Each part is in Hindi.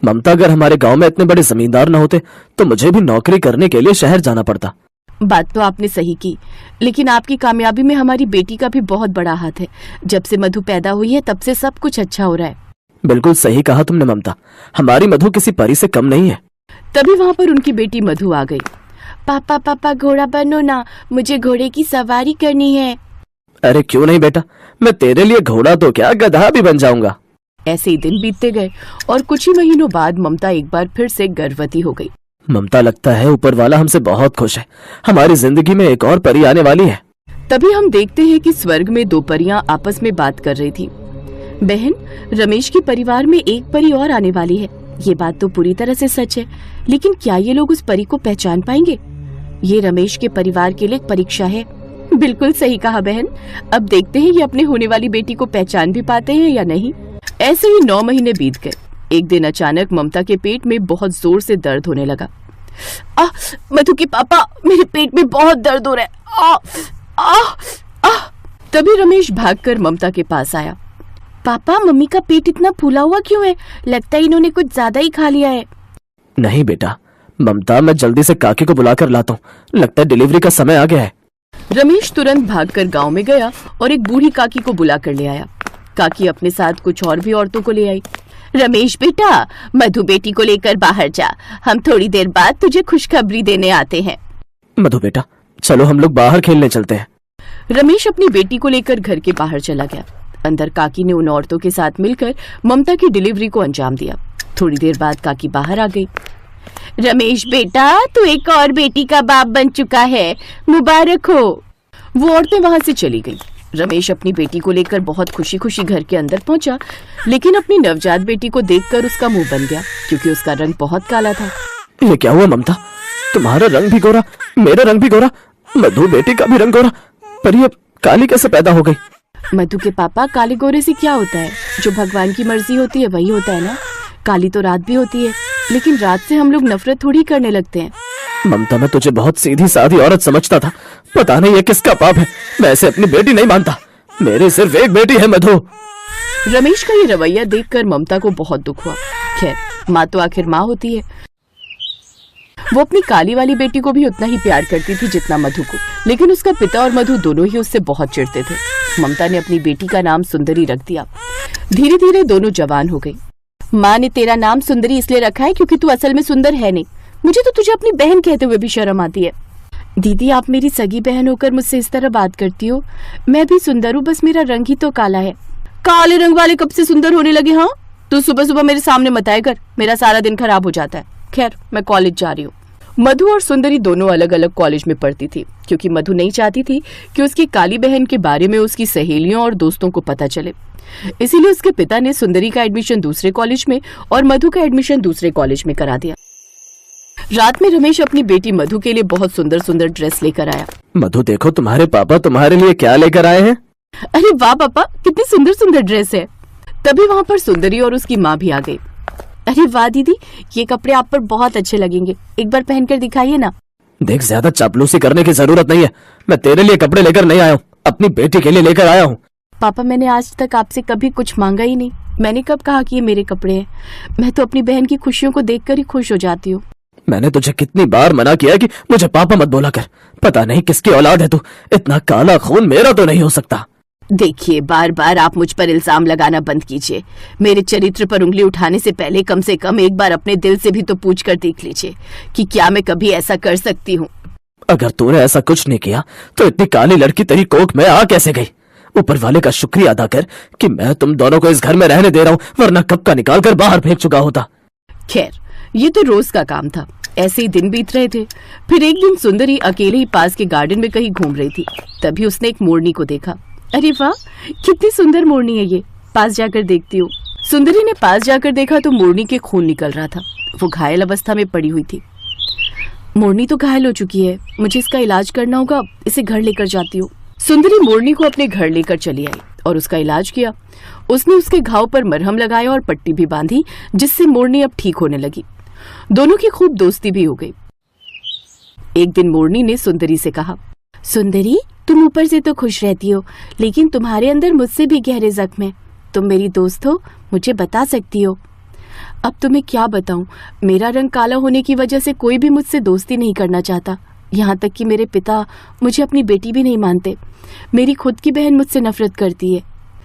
ममता, अगर हमारे गांव में इतने बड़े जमींदार न होते तो मुझे भी नौकरी करने के लिए शहर जाना पड़ता। बात तो आपने सही की, लेकिन आपकी कामयाबी में हमारी बेटी का भी बहुत बड़ा हाथ है। जब से मधु पैदा हुई है तब से सब कुछ अच्छा हो रहा है। बिल्कुल सही कहा तुमने ममता, हमारी मधु किसी परी से कम नहीं है। तभी वहाँ पर उनकी बेटी मधु आ गई। पापा पापा घोड़ा बनो ना, मुझे घोड़े की सवारी करनी है। अरे क्यों नहीं बेटा, मैं तेरे लिए घोड़ा तो क्या गधा भी बन जाऊंगा। ऐसे ही दिन बीतते गए और कुछ ही महीनों बाद ममता एक बार फिर से गर्भवती हो गई। ममता, लगता है ऊपर वाला हमसे बहुत खुश है, हमारी जिंदगी में एक और परी आने वाली है। तभी हम देखते हैं कि स्वर्ग में दो परियां आपस में बात कर रही थी। बहन, रमेश के परिवार में एक परी और आने वाली है। ये बात तो पूरी तरह से सच है, लेकिन क्या ये लोग उस परी को पहचान पाएंगे? ये रमेश के परिवार के लिए एक परीक्षा है। बिल्कुल सही कहा बहन, अब देखते हैं ये अपने होने वाली बेटी को पहचान भी पाते हैं या नहीं। ऐसे ही 9 महीने बीत गए। एक दिन अचानक ममता के पेट में बहुत जोर से दर्द होने लगा। मधु के पापा, मेरे पेट में बहुत दर्द हो रहा है। तभी रमेश भागकर ममता के पास आया। पापा, मम्मी का पेट इतना फूला हुआ क्यों है? लगता है इन्होंने कुछ ज्यादा ही खा लिया है। नहीं बेटा ममता, मैं जल्दी से काकी को बुलाकर लाता हूँ, लगता है डिलीवरी का समय आ गया है। रमेश तुरंत भागकर गांव में गया और एक बूढ़ी काकी को बुलाकर ले आया। काकी अपने साथ कुछ और भी औरतों को ले आई। रमेश बेटा, मधु बेटी को लेकर बाहर जा, हम थोड़ी देर बाद तुझे खुशखबरी देने आते हैं। मधु बेटा, चलो हम लोग बाहर खेलने चलते हैं। रमेश अपनी बेटी को लेकर घर के बाहर चला गया। अंदर काकी ने उन औरतों के साथ मिलकर ममता की डिलीवरी को अंजाम दिया। थोड़ी देर बाद काकी बाहर आ गई। रमेश बेटा, तू एक और बेटी का बाप बन चुका है, मुबारक हो। वो औरतें वहां से चली गईं। रमेश अपनी बेटी को लेकर बहुत खुशी खुशी घर के अंदर पहुंचा, लेकिन अपनी नवजात बेटी को देखकर उसका मुंह बन गया, क्योंकि उसका रंग बहुत काला था। ये क्या हुआ ममता, तुम्हारा रंग भी गोरा, मेरा रंग भी गोरा, मधु बेटी का भी रंग गोरा, पर ये काली कैसे पैदा हो गई? मधु के पापा, काले गोरे से क्या होता है? जो भगवान की मर्जी होती है वही होता है ना। काली तो रात भी होती है, लेकिन रात से हम लोग नफरत थोड़ी करने लगते हैं। ममता, मैं तुझे बहुत सीधी सादी औरत समझता था, पता नहीं ये किसका पाप है। मैं ऐसे अपनी बेटी नहीं मानता, मेरी सिर्फ एक बेटी है मधु। रमेश का ये रवैया देखकर ममता को बहुत दुख हुआ। खैर, माँ तो आखिर माँ होती है। वो अपनी काली वाली बेटी को भी उतना ही प्यार करती थी जितना मधु को, लेकिन उसका पिता और मधु दोनों ही उससे बहुत चिढ़ते थे। ममता ने अपनी बेटी का नाम सुंदरी रख दिया। धीरे धीरे दोनों जवान हो गई। माँ ने तेरा नाम सुंदरी इसलिए रखा है क्योंकि तू असल में सुंदर है नहीं। मुझे तो तुझे अपनी बहन कहते हुए भी शर्म आती है। दीदी, आप मेरी सगी बहन होकर मुझसे इस तरह बात करती हो। मैं भी सुंदर हूँ, बस मेरा रंग ही तो काला है। काले रंग वाले कब से सुंदर होने लगे? हाँ, तू सुबह सुबह मेरे सामने मत आया कर, मेरा सारा दिन खराब हो जाता है। खैर, मैं कॉलेज जा रही हूँ। मधु और सुंदरी दोनों अलग अलग कॉलेज में पढ़ती थी, क्योंकि मधु नहीं चाहती थी कि उसकी काली बहन के बारे में उसकी सहेलियों और दोस्तों को पता चले। इसीलिए उसके पिता ने सुंदरी का एडमिशन दूसरे कॉलेज में और मधु का एडमिशन दूसरे कॉलेज में करा दिया। रात में रमेश अपनी बेटी मधु के लिए बहुत सुंदर सुंदर ड्रेस लेकर आया। मधु, देखो तुम्हारे पापा तुम्हारे लिए क्या लेकर आए हैं। अरे वाह पापा, कितनी सुंदर सुंदर ड्रेस है। तभी वहाँ पर सुंदरी और उसकी माँ भी आ गई। अरे वाह दीदी, ये कपड़े आप पर बहुत अच्छे लगेंगे, एक बार पहनकर दिखाइए ना। देख, ज्यादा चापलूसी करने की जरूरत नहीं है, मैं तेरे लिए कपड़े लेकर नहीं आया हूँ, अपनी बेटी के लिए लेकर आया हूँ। पापा, मैंने आज तक आपसे कभी कुछ मांगा ही नहीं। मैंने कब कहा कि ये मेरे कपड़े हैं? मैं तो अपनी बहन की खुशियों को देखकर ही खुश हो जाती हूँ। मैंने तुझे कितनी बार मना किया कि मुझे पापा मत बोला कर। पता नहीं किसकी औलाद है तू, इतना काला खून मेरा तो नहीं हो सकता। देखिए, बार बार आप मुझ पर इल्जाम लगाना बंद कीजिए। मेरे चरित्र पर उंगली उठाने से पहले कम से कम एक बार अपने दिल से भी तो पूछ कर देख लीजिए कि क्या मैं कभी ऐसा कर सकती हूँ। अगर तूने ऐसा कुछ नहीं किया तो इतनी काली लड़की तेरी कोख में आ कैसे गई? ऊपर वाले का शुक्रिया अदा कर कि मैं तुम दोनों को इस घर में रहने दे रहा हूँ, वरना कब का निकाल कर बाहर फेंक चुका होता। खैर, ये तो रोज का काम था। ऐसे ही दिन बीत रहे थे। फिर एक दिन सुंदरी अकेले ही पास के गार्डन में कहीं घूम रही थी। तभी उसने एक मोरनी को देखा। अरे वाह, कितनी सुंदर मोरनी है ये, पास जाकर देखती हूँ। सुंदरी ने पास जाकर देखा तो मोरनी के खून निकल रहा था। वो घायल अवस्था में पड़ी हुई थी। मोरनी तो घायल हो चुकी है, मुझे इसका इलाज करना होगा, इसे घर लेकर जाती हूँ। सुंदरी मोरनी को अपने घर लेकर चली आई और उसका इलाज किया। उसने उसके घाव पर मरहम लगाया और पट्टी भी बांधी, जिससे मोरनी अब ठीक होने लगी। दोनों की खूब दोस्ती भी हो गई। एक दिन मोरनी ने सुंदरी से कहा, सुंदरी, तुम ऊपर से तो खुश रहती हो, लेकिन तुम्हारे अंदर मुझसे भी गहरे जख्म है। तुम मेरी दोस्त हो, मुझे बता सकती हो। अब तुम्हें क्या बताऊं, मेरा रंग काला होने की वजह से कोई भी मुझसे दोस्ती नहीं करना चाहता। यहाँ तक कि मेरे पिता मुझे अपनी बेटी भी नहीं मानते। मेरी खुद की बहन मुझसे नफरत करती है।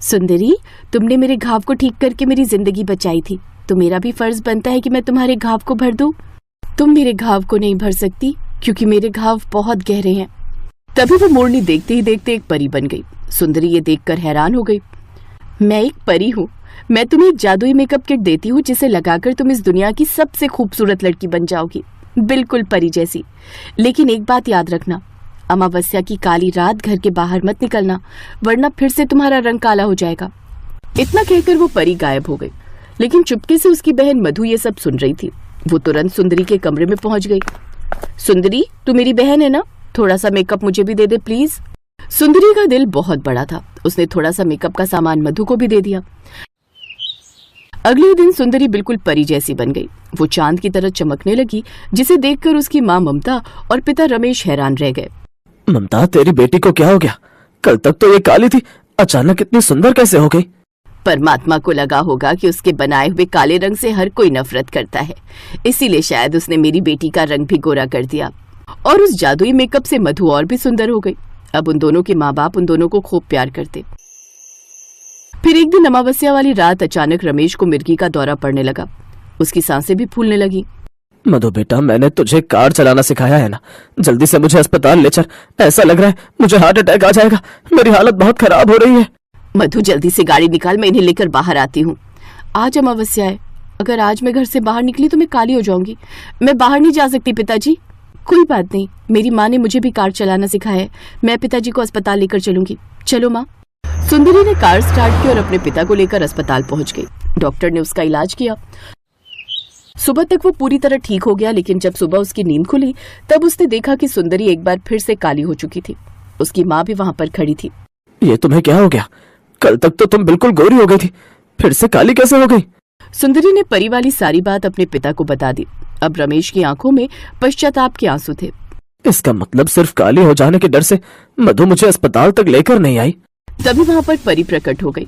सुंदरी, तुमने मेरे घाव को ठीक करके मेरी जिंदगी बचाई थी, तो मेरा भी फर्ज बनता है कि मैं तुम्हारे घाव को भर दूं। तुम मेरे घाव को नहीं भर सकती क्योंकि मेरे घाव बहुत गहरे हैं। तभी वो मोरनी देखते ही देखते एक परी बन गई। सुंदरी ये देखकर हैरान हो गई। मैं एक परी हूँ। मैं तुम्हें एक जादुई मेकअप किट देती हूँ जिसे लगाकर तुम इस दुनिया की सबसे खूबसूरत लड़की बन जाओगी, बिल्कुल परी जैसी। लेकिन एक बात याद रखना, अमावस्या की काली रात घर के बाहर मत निकलना, वरना फिर से तुम्हारा रंग काला हो जाएगा। इतना कहकर वो परी गायब हो गई। लेकिन चुपके से उसकी बहन मधु ये सब सुन रही थी। वो तुरंत सुंदरी के कमरे में पहुंच गई। सुंदरी, तू मेरी बहन है ना? थोड़ा सा मेकअप मुझे भी दे दे प्लीज। सुंदरी का दिल बहुत बड़ा था। उसने थोड़ा सा मेकअप का सामान मधु को भी दे दिया। अगले दिन सुंदरी बिल्कुल परी जैसी बन गई। वो चांद की तरह चमकने लगी, जिसे देखकर उसकी माँ ममता और पिता रमेश हैरान रह गए। ममता, तेरी बेटी को क्या हो गया? कल तक तो ये काली थी, अचानक इतनी सुंदर कैसे हो गई? परमात्मा को लगा होगा कि उसके बनाए हुए काले रंग से हर कोई नफरत करता है, इसीलिए शायद उसने मेरी बेटी का रंग भी गोरा कर दिया। और उस जादुई मेकअप से मधु और भी सुंदर हो गई। अब उन दोनों के माँ बाप उन दोनों को खूब प्यार करते। फिर एक दिन अमावस्या वाली रात अचानक रमेश को मिर्गी का दौरा पड़ने लगा। उसकी सांसें भी फूलने लगी। मधु बेटा, मैंने तुझे कार चलाना सिखाया है ना, जल्दी से मुझे अस्पताल ले चल। ऐसा लग रहा है मुझे हार्ट अटैक आ जाएगा। मेरी हालत बहुत खराब हो रही है। मधु, जल्दी से गाड़ी निकाल, मैं इन्हें लेकर बाहर आती हूँ। आज अमावस्या है, अगर आज मैं घर से बाहर निकली तो मैं काली हो जाऊंगी। मैं बाहर नहीं जा सकती पिताजी। कोई बात नहीं, मेरी माँ ने मुझे भी कार चलाना सिखाया है। मैं पिताजी को अस्पताल लेकर चलूंगी। चलो माँ। सुंदरी ने कार स्टार्ट की और अपने पिता को लेकर अस्पताल पहुंच गई। डॉक्टर ने उसका इलाज किया। सुबह तक वो पूरी तरह ठीक हो गया, लेकिन जब सुबह उसकी नींद खुली तब उसने देखा कि सुंदरी एक बार फिर से काली हो चुकी थी। उसकी माँ भी वहां पर खड़ी थी। ये तुम्हें क्या हो गया? कल तक तो तुम बिल्कुल गोरी हो गई थी, फिर से काली कैसे हो गई? सुंदरी ने परी वाली सारी बात अपने पिता को बता दी। अब रमेश की आंखों में पश्चाताप के आंसू थे। इसका मतलब सिर्फ काली हो जाने के डर से मधु मुझे अस्पताल तक लेकर नहीं आई। तभी वहां पर परी प्रकट हो गई।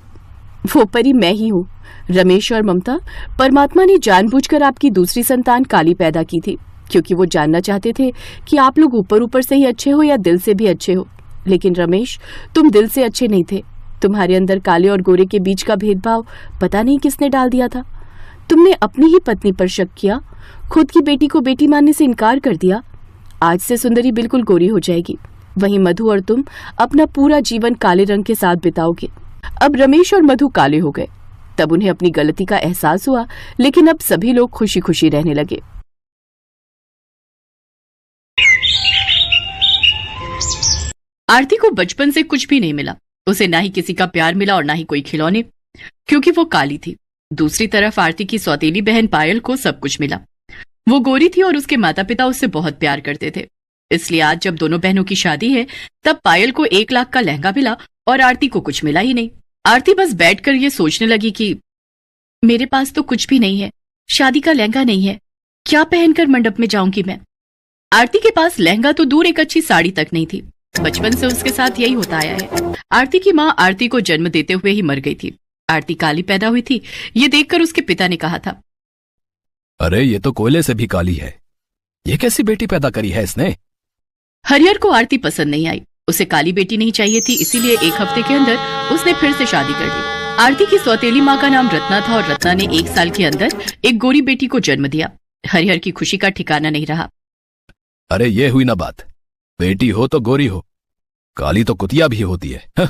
वो परी मैं ही हूँ। रमेश और ममता, परमात्मा ने जानबूझकर आपकी दूसरी संतान काली पैदा की थी, क्योंकि वो जानना चाहते थे कि आप लोग ऊपर ऊपर से ही अच्छे हो या दिल से भी अच्छे हो। लेकिन रमेश, तुम दिल से अच्छे नहीं थे। तुम्हारे अंदर काले और गोरे के बीच का भेदभाव पता नहीं किसने डाल दिया था। तुमने अपनी ही पत्नी पर शक किया, खुद की बेटी को बेटी मानने से इनकार कर दिया। आज से सुंदरी बिल्कुल गोरी हो जाएगी, वहीं मधु और तुम अपना पूरा जीवन काले रंग के साथ बिताओगे। अब रमेश और मधु काले हो गए। तब उन्हें अपनी गलती का एहसास हुआ, लेकिन अब सभी लोग खुशी खुशी रहने लगे। आरती को बचपन से कुछ भी नहीं मिला। उसे ना ही किसी का प्यार मिला और ना ही कोई खिलौने, क्योंकि वो काली थी। दूसरी तरफ आरती की सौतेली बहन पायल को सब कुछ मिला। वो गोरी थी और उसके माता पिता उससे बहुत प्यार करते थे। इसलिए आज जब दोनों बहनों की शादी है, तब पायल को 1 लाख का लहंगा मिला और आरती को कुछ मिला ही नहीं। आरती बस बैठकर ये सोचने लगी कि मेरे पास तो कुछ भी नहीं है, शादी का लहंगा नहीं है, क्या पहनकर मंडप में जाऊंगी मैं। आरती के पास लहंगा तो दूर, एक अच्छी साड़ी तक नहीं थी। बचपन से उसके साथ यही होता आया है। आरती की माँ आरती को जन्म देते हुए ही मर गई थी। आरती काली पैदा हुई थी, ये देखकर उसके पिता ने कहा था, अरे ये तो कोयले से भी काली है, ये कैसी बेटी पैदा करी है इसने। हरिहर को आरती पसंद नहीं आई। उसे काली बेटी नहीं चाहिए थी, इसीलिए 1 हफ्ते के अंदर उसने फिर से शादी कर दी। आरती की सौतेली माँ का नाम रत्ना था और रत्ना ने 1 साल के अंदर एक गोरी बेटी को जन्म दिया। हरिहर की खुशी का ठिकाना नहीं रहा। अरे ये हुई ना बात, बेटी हो तो गोरी हो, काली तो कुतिया भी होती है। हा?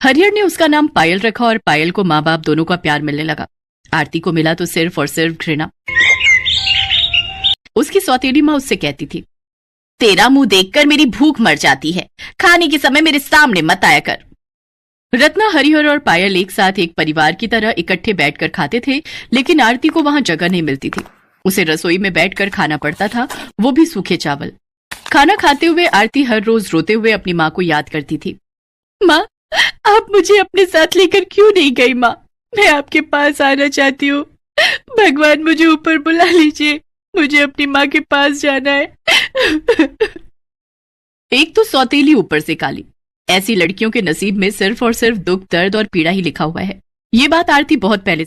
हरिहर ने उसका नाम पायल रखा और पायल को माँ बाप दोनों का प्यार मिलने लगा। आरती को मिला तो सिर्फ और सिर्फ घृणा। उसकी सौतेली माँ उससे कहती थी, तेरा मुंह देखकर मेरी भूख मर जाती है, खाने के समय मेरे सामने मत आया कर। रत्ना, हरिहर और पायल एक साथ एक परिवार की तरह इकट्ठे बैठकर खाते थे, लेकिन आरती को वहां जगह नहीं मिलती थी। उसे रसोई में बैठकर खाना पड़ता था, वो भी सूखे चावल। खाना खाते हुए आरती हर रोज रोते हुए अपनी माँ को याद करती थी। माँ, आप मुझे अपने साथ लेकर क्यों नहीं गई? माँ, मैं आपके पास आना चाहती हूँ। भगवान मुझे ऊपर बुला लीजिए, मुझे अपनी माँ के पास जाना है। एक तो सौतेली, ऊपर से काली। ऐसी लड़कियों के नसीब में सिर्फ और सिर्फ दुख, दर्द और पीड़ा ही लिखा हुआ है। ये बात आरती बहुत पहले